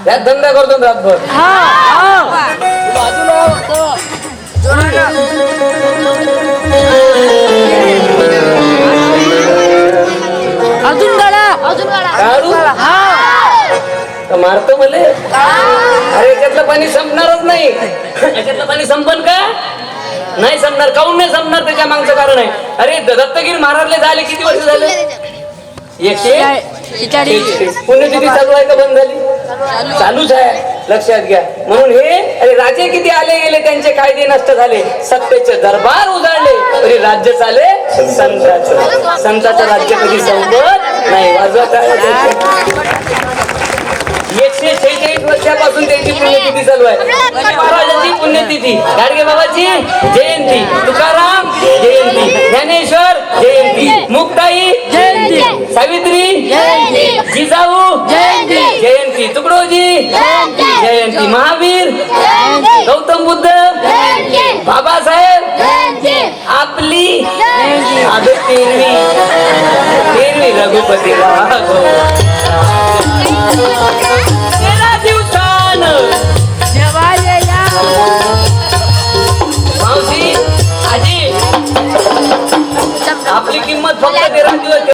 यात धंदा करतो ना रातभर. अजून गाडा काढू तर मारतो मले. अरे याच्यातलं पाणी संपणारच नाही. याच्यातलं पाणी संपन का नाही संपणार. काऊन नाही संपणार त्याच्या मागचं कारण आहे. अरे दत्तगिरी महाराजले झाले किती वर्ष झाले. 146. पुण्यतिथी चालू आहे का बंद झाली. चालूच आहे लक्षात घ्या. म्हणून हे अरे राजे किती आले गेले त्यांचे कायदे नष्ट झाले. सत्तेचे दरबार उजाडले तरी राज्य चाले संताचं. संताचं राज्य कधी संपत नाही. वाजवत आहे. 146 वर्षापासून त्यांची पुण्यतिथी चालू आहे. महाराजांची पुण्यतिथी, गाडगे बाबाची जयंती, तुकाराम जयंती, ज्ञानेश्वर जयंती, मुक्ताई जयंती, सावित्री जयंती, जिजाऊ जयंती, तुकडोजी जयंती, महावीर, गौतम बुद्ध, बाबासाहेब, आपली तेरवी रघुपती राघव. 13 दिवसान